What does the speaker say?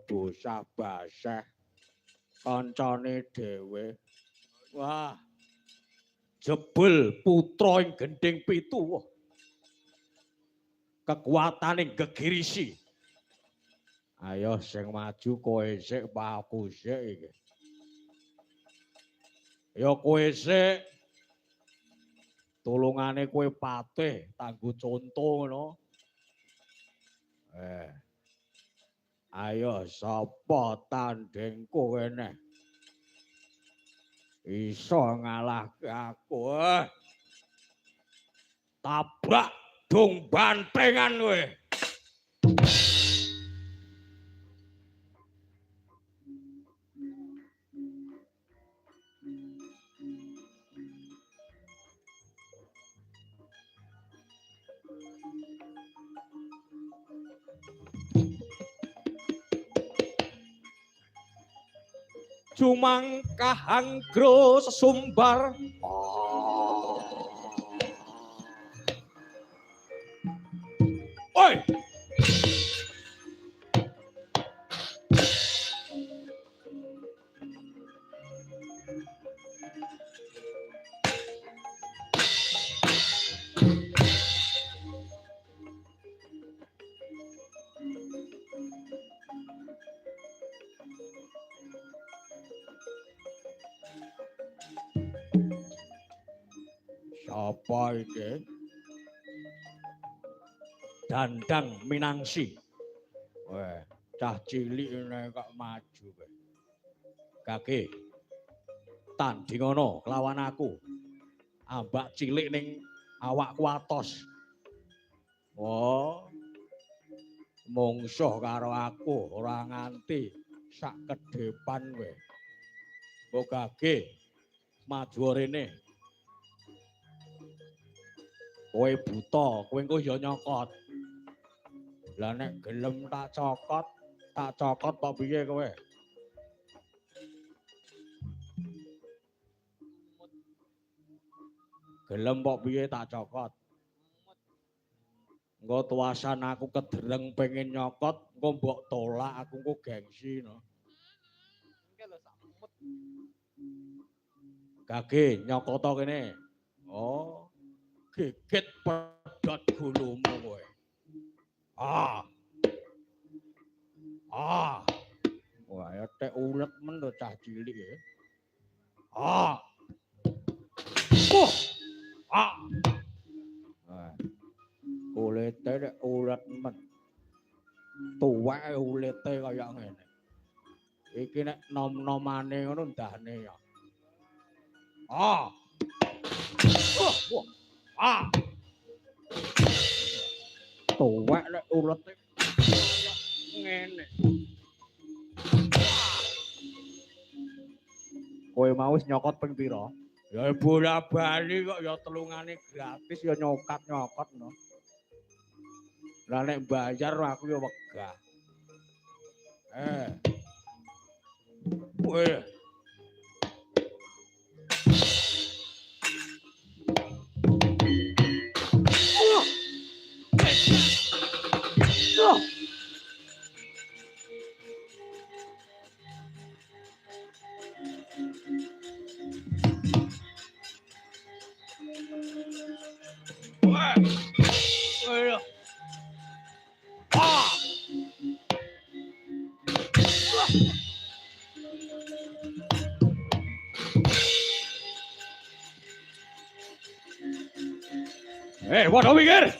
bosah basah kancane dhewe. Wah. Jebul putra ing gending pitu. Wah. Kekuatane gegirisi. Ayo sing maju kowe sik apa aku sik iki. Ya kowe sik tulungane kowe patih tanggo conto ngono. Ayo sapa tandingku kene? Iso ngalahke aku. Tabrak dong bantengan kowe. Jumangkah anggro sesumbar. Oi! Sapa iki? Dandang Minangsi. Weh, cah cilik ngene kok maju kowe. Gage. Tandingono kelawan aku. Ambak cilik ning awakku atos. Oh. Mungsuh karo aku ora nganti sak kedepan kowe. Mbok Gage maju rene. Kowe buta, kowe engko ya nyokot. Lah nek gelem tak cokot kok piye kowe? Gelem kok piye tak cokot? Engko tuasan aku kedereng pengen nyokot, engko mbok tolak aku engko gengsi no. Gage nyokoto kene. Oh. Geget pedhot gulumu kowe. Ah. Wah, ya tek ulet men to cah cilik ya. Ah. Ah. Ulete nek ulet men. Tuwek ulete kaya ngene. Iki nek nom-nomane ngono ndane ya. Ah. Tuwek nek ulete ngene. Kowe mau wis nyokot ping pira? Ya bola-bali kok ya telungane gratis ya nyokat-nyokot no. Lah nek bayar aku ya wegah. Weh. Hey, what are we getting?